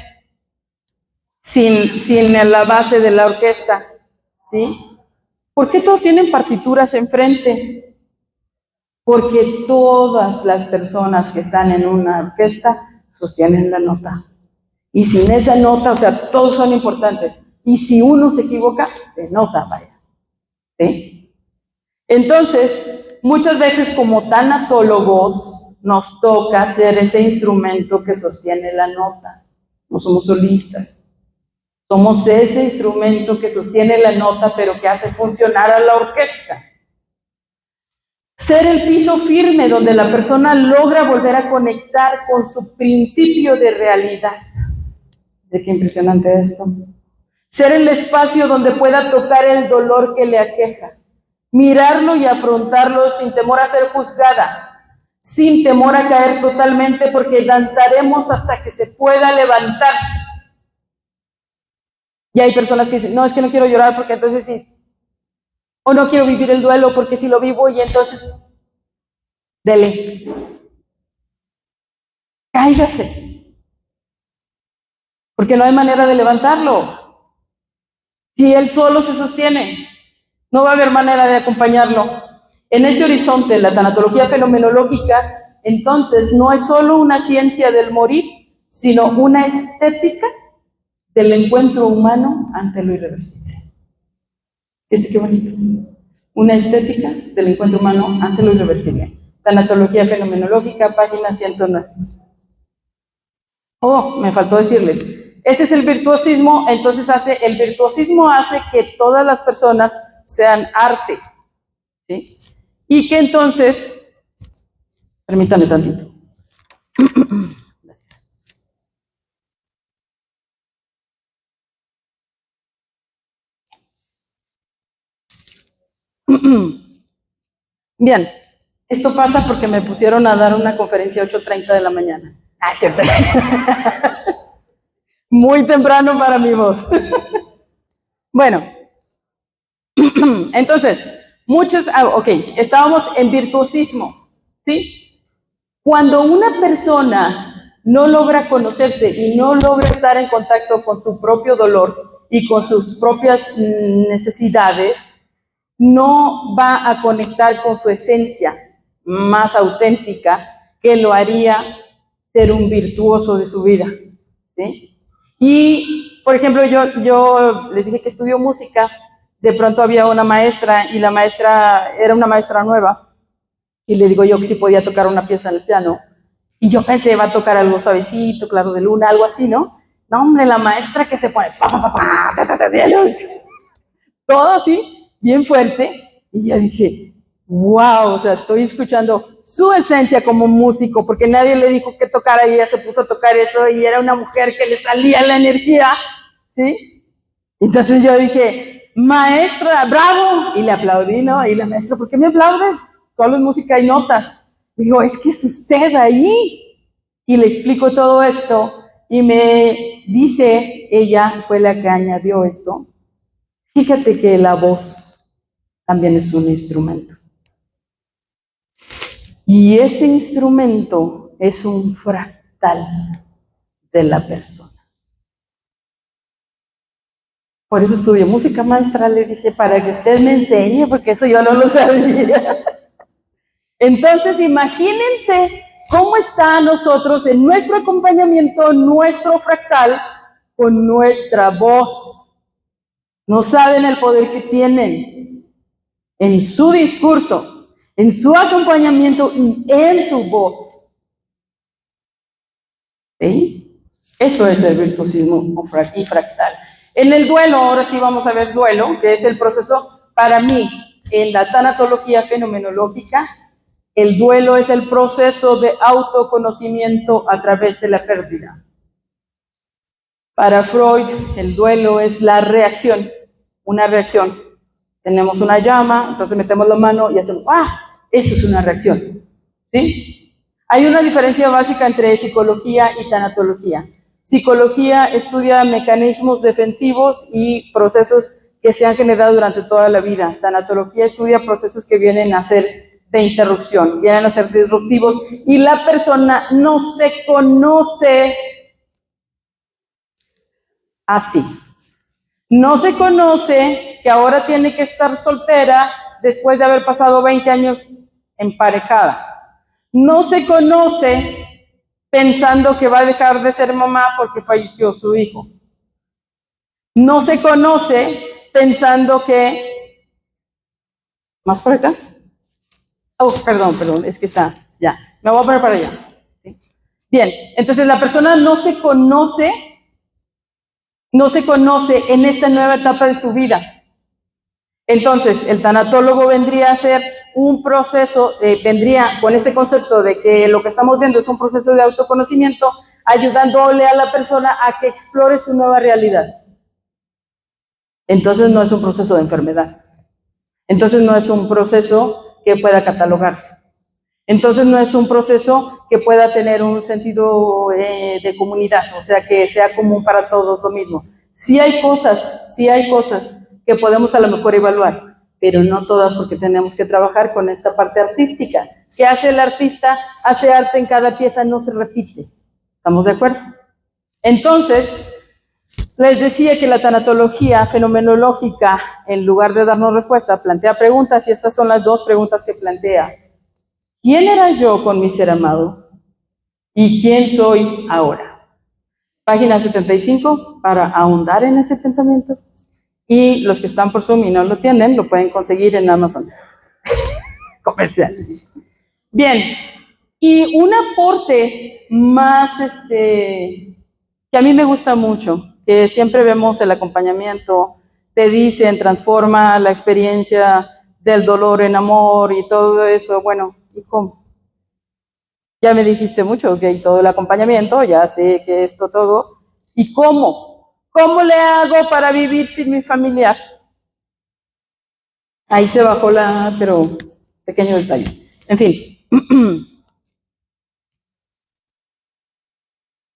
Sin la base de la orquesta, ¿sí? ¿Por qué todos tienen partituras enfrente? Porque todas las personas que están en una orquesta sostienen la nota. Y sin esa nota, o sea, todos son importantes. Y si uno se equivoca, se nota, vaya. ¿Sí? Entonces, muchas veces como tanatólogos nos toca ser ese instrumento que sostiene la nota. No somos solistas. Somos ese instrumento que sostiene la nota, pero que hace funcionar a la orquesta. Ser el piso firme donde la persona logra volver a conectar con su principio de realidad. ¿De qué impresionante esto? Ser el espacio donde pueda tocar el dolor que le aqueja, mirarlo y afrontarlo sin temor a ser juzgada, sin temor a caer totalmente, porque danzaremos hasta que se pueda levantar. Y hay personas que dicen, no, es que no quiero llorar porque entonces sí, o no quiero vivir el duelo porque si lo vivo y entonces, dele, cáigase, porque no hay manera de levantarlo. Si él solo se sostiene, no va a haber manera de acompañarlo. En este horizonte, la tanatología fenomenológica, entonces, no es solo una ciencia del morir, sino una estética del encuentro humano ante lo irreversible. Fíjense qué bonito. Una estética del encuentro humano ante lo irreversible. Tanatología fenomenológica, página 109. Oh, me faltó decirles. Ese es el virtuosismo, entonces el virtuosismo hace que todas las personas sean arte, ¿sí? Y que entonces, permítanme tantito. Gracias. Bien, esto pasa porque me pusieron a dar una conferencia a 8:30 de la mañana. Ah, cierto. Muy temprano para mi voz. Bueno, entonces, ok, estábamos en virtuosismo. ¿sí? Cuando una persona no logra conocerse y no logra estar en contacto con su propio dolor y con sus propias necesidades, no va a conectar con su esencia más auténtica que lo haría ser un virtuoso de su vida, ¿sí? Y, por ejemplo, yo les dije que estudio música, de pronto había una maestra y la maestra era una maestra nueva y le digo yo que si podía tocar una pieza en el piano y yo pensé va a tocar algo suavecito, claro de luna, algo así, ¿no? No, hombre, la maestra que se pone todo así, bien fuerte, y ya dije, wow, o sea, estoy escuchando su esencia como músico, porque nadie le dijo que tocara y ella se puso a tocar eso y era una mujer que le salía la energía, ¿sí? Entonces yo dije, maestra, bravo, y le aplaudí, ¿no? Y la maestra, ¿por qué me aplaudes? Solo en música hay notas. Digo, es que es usted ahí. Y le explico todo esto y me dice, ella fue la que añadió esto, fíjate que la voz también es un instrumento. Y ese instrumento es un fractal de la persona. Por eso estudié música, maestra, le dije, para que usted me enseñe, porque eso yo no lo sabía. Entonces, imagínense cómo está nosotros en nuestro acompañamiento, nuestro fractal, con nuestra voz. No saben el poder que tienen en su discurso, en su acompañamiento y en su voz. ¿Sí? Eso es el virtuosismo y fractal. En el duelo, ahora sí vamos a ver duelo, que es el proceso, para mí, en la tanatología fenomenológica, el duelo es el proceso de autoconocimiento a través de la pérdida. Para Freud, el duelo es la reacción, una reacción. Tenemos una llama, entonces metemos la mano y hacemos, ¡ah! Eso es una reacción, ¿sí? Hay una diferencia básica entre psicología y tanatología. Psicología estudia mecanismos defensivos y procesos que se han generado durante toda la vida. Tanatología estudia procesos que vienen a ser de interrupción, vienen a ser disruptivos y la persona no se conoce así. No se conoce que ahora tiene que estar soltera después de haber pasado 20 años emparejada. No se conoce pensando que va a dejar de ser mamá porque falleció su hijo. No se conoce pensando que... ¿Más por acá? Oh, perdón, es que está... Ya, me voy a poner para allá. ¿Sí? Bien, entonces la persona no se conoce en esta nueva etapa de su vida. Entonces, el tanatólogo vendría a ser un proceso, vendría con este concepto de que lo que estamos viendo es un proceso de autoconocimiento, ayudándole a la persona a que explore su nueva realidad. Entonces, no es un proceso de enfermedad. Entonces, no es un proceso que pueda catalogarse. Entonces, no es un proceso que pueda tener un sentido de comunidad, o sea, que sea común para todos lo mismo. Sí hay cosas que podemos a lo mejor evaluar, pero no todas porque tenemos que trabajar con esta parte artística. ¿Qué hace el artista? Hace arte en cada pieza, no se repite. ¿Estamos de acuerdo? Entonces, les decía que la tanatología fenomenológica, en lugar de darnos respuesta, plantea preguntas y estas son las dos preguntas que plantea. ¿Quién era yo con mi ser amado? ¿Y quién soy ahora? Página 75 para ahondar en ese pensamiento. Y los que están por Zoom y no lo tienen, lo pueden conseguir en Amazon. Comercial. Bien, y un aporte más que a mí me gusta mucho, que siempre vemos el acompañamiento, te dicen, transforma la experiencia del dolor en amor y todo eso. Bueno, ¿y cómo? Ya me dijiste mucho, ok, todo el acompañamiento, ya sé que esto todo. ¿Y cómo? ¿Cómo le hago para vivir sin mi familiar? Ahí se bajó pero pequeño detalle. En fin.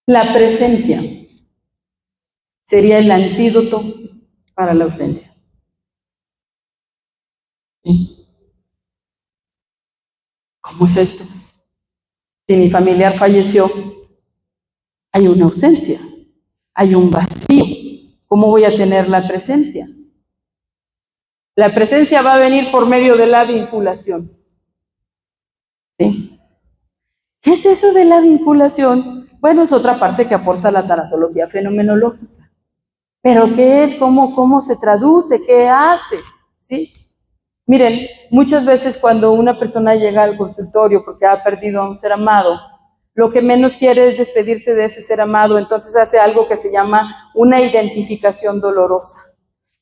La presencia sería el antídoto para la ausencia. ¿Sí? ¿Cómo es esto? Si mi familiar falleció, hay una ausencia, hay un vacío. ¿Cómo voy a tener la presencia? La presencia va a venir por medio de la vinculación. ¿Sí? ¿Qué es eso de la vinculación? Bueno, es otra parte que aporta la tanatología fenomenológica. ¿Pero qué es? ¿Cómo se traduce? ¿Qué hace? ¿Sí? Miren, muchas veces cuando una persona llega al consultorio porque ha perdido a un ser amado, lo que menos quiere es despedirse de ese ser amado, entonces hace algo que se llama una identificación dolorosa.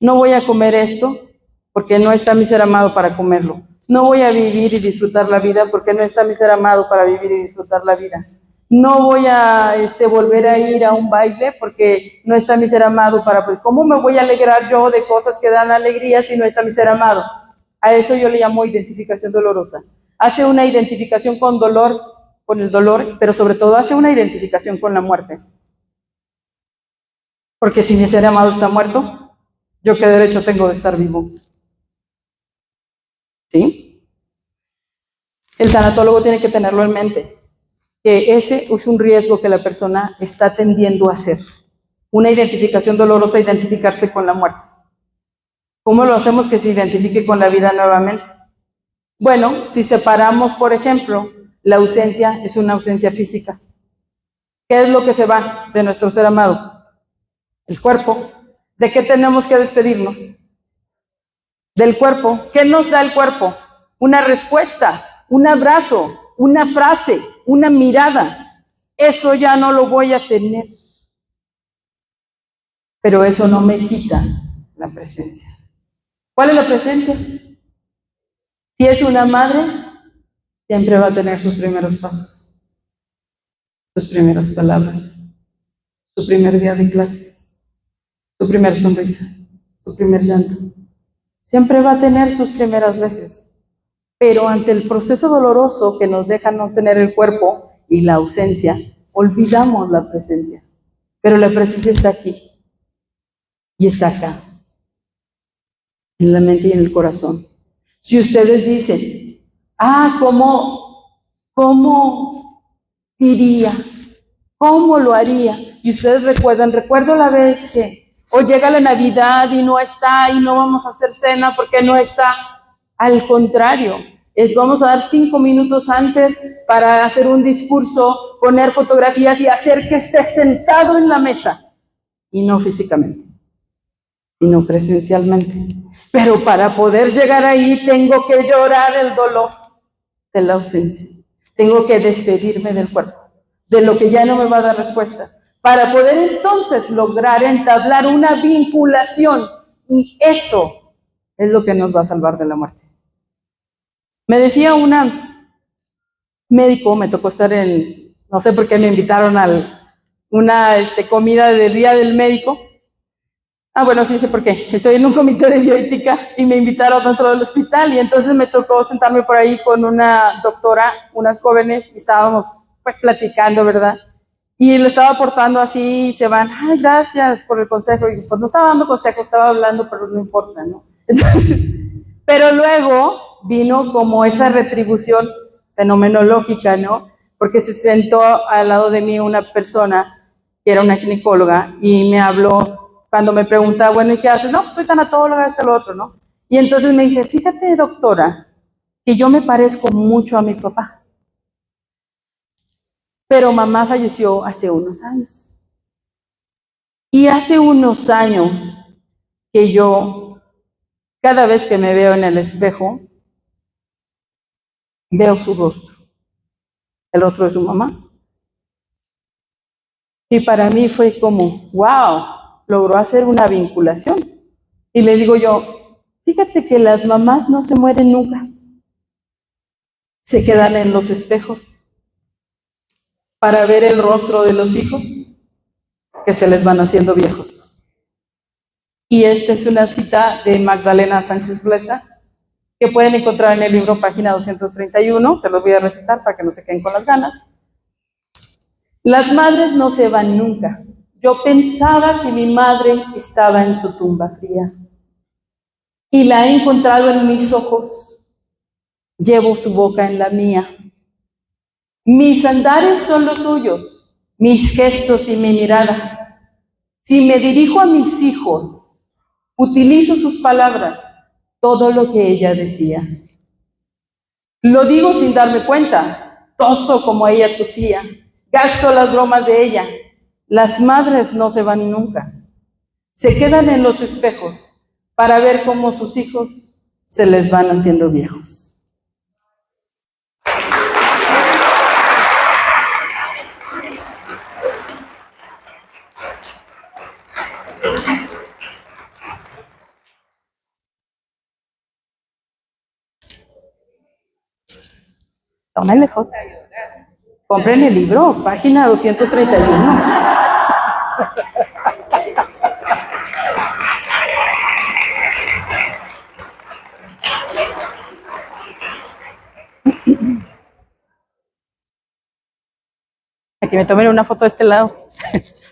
No voy a comer esto porque no está mi ser amado para comerlo. No voy a vivir y disfrutar la vida porque no está mi ser amado para vivir y disfrutar la vida. No voy a volver a ir a un baile porque no está mi ser amado para, pues, ¿cómo me voy a alegrar yo de cosas que dan alegría si no está mi ser amado? A eso yo le llamo identificación dolorosa. Hace una identificación con el dolor, pero sobre todo hace una identificación con la muerte. Porque si mi ser amado está muerto, ¿yo qué derecho tengo de estar vivo? ¿Sí? El tanatólogo tiene que tenerlo en mente, que ese es un riesgo que la persona está tendiendo a hacer. Una identificación dolorosa, identificarse con la muerte. ¿Cómo lo hacemos que se identifique con la vida nuevamente? Bueno, si separamos, por ejemplo, la ausencia es una ausencia física. ¿Qué es lo que se va de nuestro ser amado? El cuerpo. ¿De qué tenemos que despedirnos? Del cuerpo. ¿Qué nos da el cuerpo? Una respuesta, un abrazo, una frase, una mirada. Eso ya no lo voy a tener. Pero eso no me quita la presencia. ¿Cuál es la presencia? Si es una madre, siempre va a tener sus primeros pasos, sus primeras palabras, su primer día de clases, su primer sonrisa, su primer llanto. Siempre va a tener sus primeras veces. Pero ante el proceso doloroso que nos deja no tener el cuerpo y la ausencia, olvidamos la presencia. Pero la presencia está aquí y está acá, en la mente y en el corazón. Si ustedes dicen, ¿cómo diría? ¿Cómo lo haría? Y ustedes recuerdo la vez que, o llega la Navidad y no está, y no vamos a hacer cena porque no está. Al contrario, vamos a dar 5 minutos antes para hacer un discurso, poner fotografías y hacer que esté sentado en la mesa. Y no físicamente, sino presencialmente. Pero para poder llegar ahí tengo que llorar el dolor de la ausencia. Tengo que despedirme del cuerpo, de lo que ya no me va a dar respuesta, para poder entonces lograr entablar una vinculación. Y eso es lo que nos va a salvar de la muerte. Me decía una médico, me tocó estar no sé por qué me invitaron a una comida del Día del Médico. Bueno, sí sé por qué. Estoy en un comité de bioética y me invitaron dentro del hospital y entonces me tocó sentarme por ahí con una doctora, unas jóvenes, y estábamos pues platicando, ¿verdad? Y le estaba aportando así y se van, ay, gracias por el consejo. Y pues no estaba dando consejo, estaba hablando, pero no importa, ¿no? Entonces, pero luego vino como esa retribución fenomenológica, ¿no? Porque se sentó al lado de mí una persona que era una ginecóloga y me habló cuando me pregunta, bueno, ¿y qué haces? No, pues soy tanatóloga, lo otro, ¿no? Y entonces me dice, fíjate, doctora, que yo me parezco mucho a mi papá. Pero mamá falleció hace unos años. Y hace unos años que yo, cada vez que me veo en el espejo, veo su rostro, el rostro de su mamá. Y para mí fue como, wow, logró hacer una vinculación. Y le digo yo, fíjate que las mamás no se mueren nunca. Se quedan en los espejos para ver el rostro de los hijos que se les van haciendo viejos. Y esta es una cita de Magdalena Sánchez Blesa, que pueden encontrar en el libro página 231, se los voy a recitar para que no se queden con las ganas. Las madres no se van nunca. Yo pensaba que mi madre estaba en su tumba fría y la he encontrado en mis ojos. Llevo su boca en la mía. Mis andares son los suyos, mis gestos y mi mirada. Si me dirijo a mis hijos, utilizo sus palabras, todo lo que ella decía. Lo digo sin darme cuenta, toso como ella tosía, gasto las bromas de ella. Las madres no se van nunca, se quedan en los espejos para ver cómo sus hijos se les van haciendo viejos. Tómenle foto. Compren el libro, página 231. Para que me tomen una foto de este lado.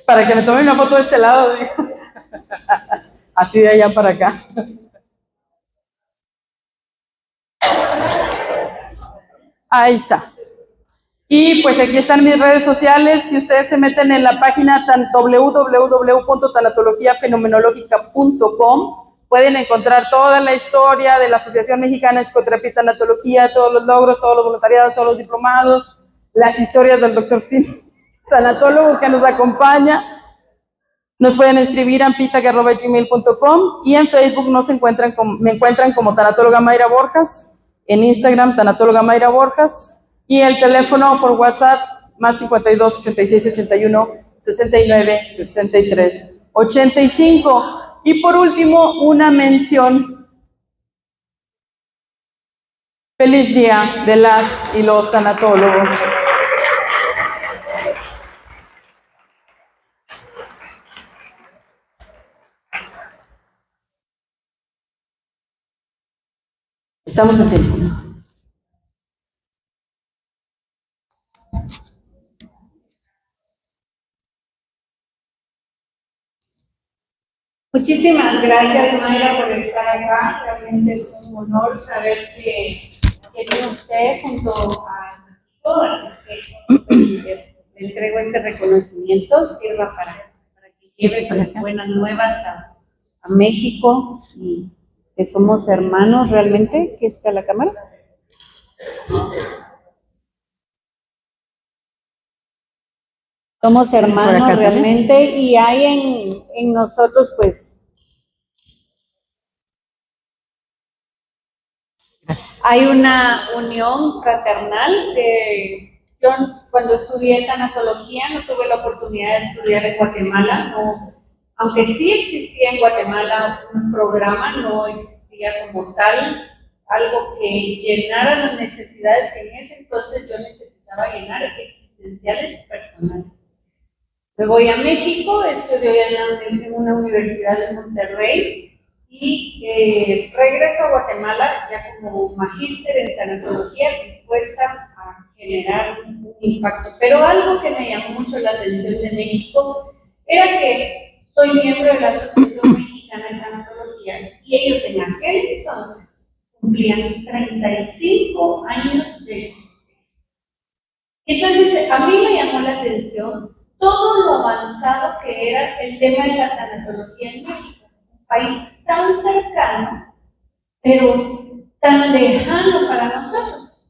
Para que me tomen una foto de este lado, digo. Así de allá para acá. Ahí está. Y pues aquí están mis redes sociales. Si ustedes se meten en la página www.tanatologiafenomenológica.com, pueden encontrar toda la historia de la Asociación Mexicana de Psicoterapia y Tanatología, todos los logros, todos los voluntariados, todos los diplomados, las historias del doctor Sim, tanatólogo que nos acompaña. Nos pueden escribir a ampitag@gmail.com y en Facebook me encuentran como tanatóloga Mayra Borjas, en Instagram tanatóloga Mayra Borjas y el teléfono por WhatsApp más 52 86 81 69 63 85. Y por último, una mención. Feliz día de las y los tanatólogos. Estamos en tiempo. Muchísimas gracias, Mayra, por estar acá. Realmente es un honor saber que viene usted junto a todas que le entrego este reconocimiento, sirva para que lleve buenas nuevas a México y que somos hermanos realmente. ¿Qué está la cámara? Somos hermanos realmente y hay en nosotros pues Gracias. hay una unión fraternal. Yo cuando estudié tanatología no tuve la oportunidad de estudiar en Guatemala, no, aunque sí existía en Guatemala un programa, no existía como tal algo que llenara las necesidades que en ese entonces yo necesitaba llenar, existenciales y personales. Me voy a México, estudio en una universidad de Monterrey y regreso a Guatemala ya como magíster en tanatología, dispuesta a generar un impacto. Pero algo que me llamó mucho la atención de México era que soy miembro de la Asociación Mexicana de Tanatología y ellos en aquel entonces cumplían 35 años de existencia. Entonces, a mí me llamó la atención todo lo avanzado que era el tema de la tanatología en México, un país tan cercano, pero tan lejano para nosotros,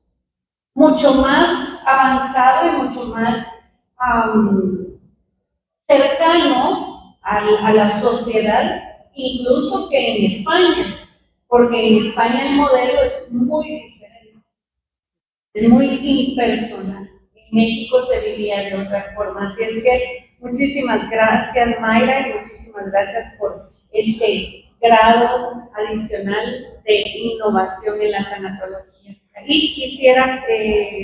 mucho más avanzado y mucho más cercano a la sociedad, incluso que en España, porque en España el modelo es muy diferente, es muy impersonal. En México se vivía de otra forma. Así es que muchísimas gracias, Mayra, y muchísimas gracias por este grado adicional de innovación en la tanatología. Y quisiera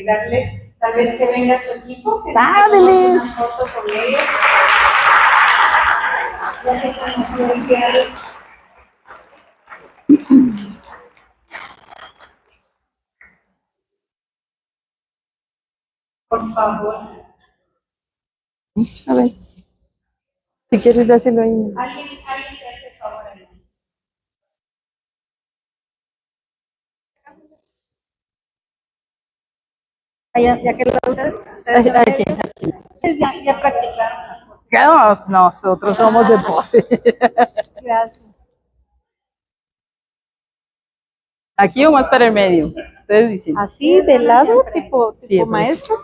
darle, tal vez que venga su equipo, que tomemos una foto con ellos. Ya que como decía, por favor. A ver. Si quieres, dáselo ahí. Alguien te hace el favor a mí. Ya que lo ustedes Aquí. ya practicaron. Nosotros somos de pose. Gracias. ¿Aquí o más para el medio? Ustedes dicen. Así, de lado, tipo Siempre. maestro.